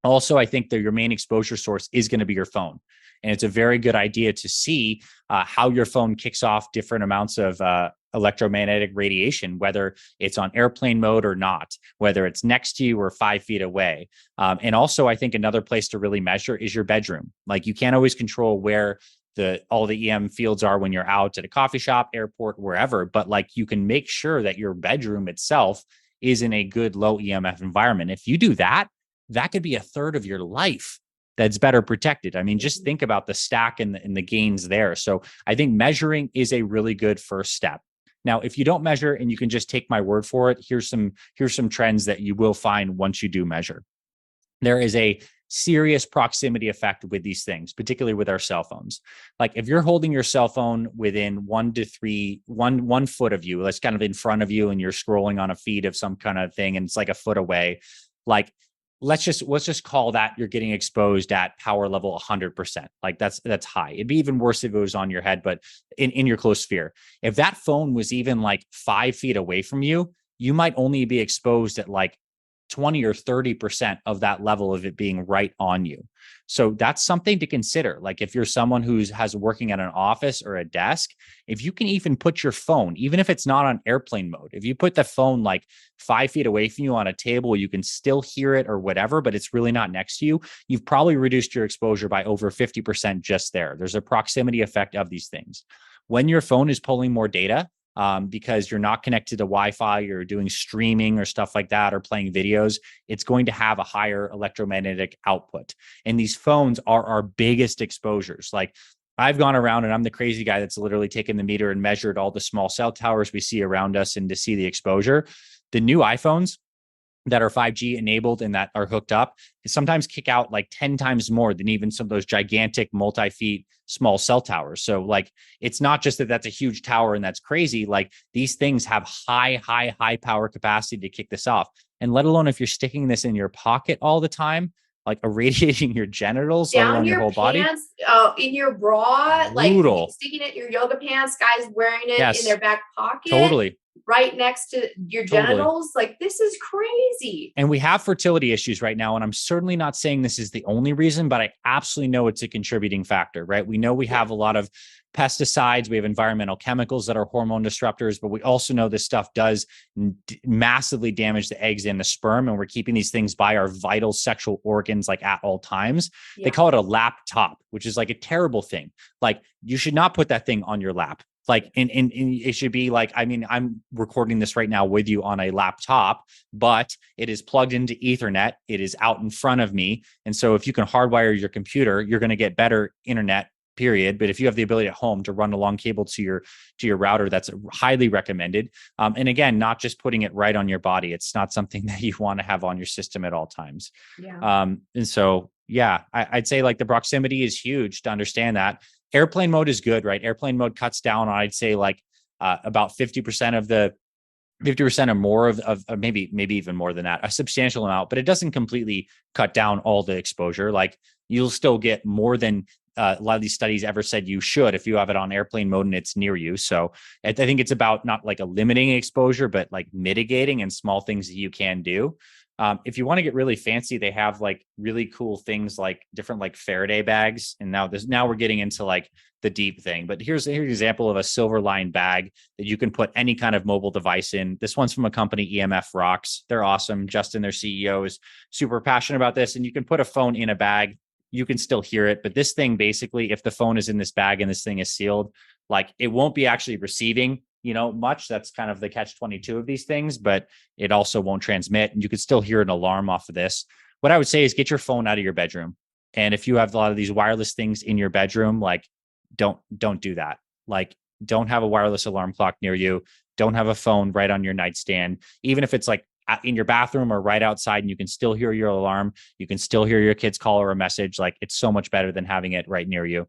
Also, I think that your main exposure source is going to be your phone. And it's a very good idea to see how your phone kicks off different amounts of electromagnetic radiation, whether it's on airplane mode or not, whether it's next to you or 5 feet away. And also, I think another place to really measure is your bedroom. Like, you can't always control where all the EM fields are when you're out at a coffee shop, airport, wherever, but like, you can make sure that your bedroom itself is in a good low EMF environment. If you do that, that could be a third of your life that's better protected. I mean, just think about the stack and the gains there. So I think measuring is a really good first step. Now, if you don't measure and you can just take my word for it, here's some trends that you will find once you do measure. There is a serious proximity effect with these things, particularly with our cell phones. Like, if you're holding your cell phone within 1 to 1 foot of you, that's kind of in front of you, and you're scrolling on a feed of some kind of thing, and it's like a foot away, like, let's just call that you're getting exposed at power level 100%. Like, that's high. It'd be even worse if it was on your head, but in your close sphere. If that phone was even like 5 feet away from you, you might only be exposed at like 20 or 30% of that level of it being right on you. So that's something to consider. Like, if you're someone has working at an office or a desk, if you can even put your phone, even if it's not on airplane mode, if you put the phone like 5 feet away from you on a table, you can still hear it or whatever, but it's really not next to you, you've probably reduced your exposure by over 50% just there. There's a proximity effect of these things. When your phone is pulling more data, because you're not connected to Wi-Fi, you're doing streaming or stuff like that, or playing videos, it's going to have a higher electromagnetic output. And these phones are our biggest exposures. Like, I've gone around and I'm the crazy guy that's literally taken the meter and measured all the small cell towers we see around us and to see the exposure. The new iPhones that are 5G enabled and that are hooked up sometimes kick out like 10 times more than even some of those gigantic multi-feet small cell towers. So like, it's not just that that's a huge tower and that's crazy. Like, these things have high power capacity to kick this off. And let alone if you're sticking this in your pocket all the time, like irradiating your genitals, let alone your whole pants, body. in your bra, Brutal. like sticking it in your yoga pants, guys wearing it in Yes, their back pocket. totally. Right next to your genitals. Like, this is crazy. And we have fertility issues right now. And I'm certainly not saying this is the only reason, but I absolutely know it's a contributing factor, right? We know we have a lot of pesticides, we have environmental chemicals that are hormone disruptors, but we also know this stuff does massively damage the eggs and the sperm. And we're keeping these things by our vital sexual organs, like, at all times. Yeah. They call it a laptop, which is like a terrible thing. Like, you should not put that thing on your lap. Like, and it should be like, I mean, I'm recording this right now with you on a laptop, but it is plugged into Ethernet. It is out in front of me. And so if you can hardwire your computer, you're going to get better internet, period. But if you have the ability at home to run a long cable to your router, that's highly recommended. And again, not just putting it right on your body. It's not something that you want to have on your system at all times. Yeah. And so, yeah, I'd say like the proximity is huge to understand that. Airplane mode is good, right? Airplane mode cuts down on, I'd say, like about 50% of the 50% or more of maybe even more than that, a substantial amount, but it doesn't completely cut down all the exposure. Like, you'll still get more than a lot of these studies ever said you should if you have it on airplane mode and it's near you. So I think it's about not like eliminating exposure, but like mitigating and small things that you can do. If you want to get really fancy, they have like really cool things like different like Faraday bags. And now we're getting into like the deep thing, but here's an example of a silver lined bag that you can put any kind of mobile device in. This one's from a company, EMF Rocks. They're awesome. Justin, their CEO, is super passionate about this. And you can put a phone in a bag. You can still hear it. But this thing, basically, if the phone is in this bag and this thing is sealed, like, it won't be actually receiving, much. That's kind of the catch-22 of these things, but it also won't transmit. And you could still hear an alarm off of this. What I would say is get your phone out of your bedroom. And if you have a lot of these wireless things in your bedroom, like, don't do that. Like, don't have a wireless alarm clock near you. Don't have a phone right on your nightstand. Even if it's like in your bathroom or right outside and you can still hear your alarm, you can still hear your kids call or a message. Like, it's so much better than having it right near you.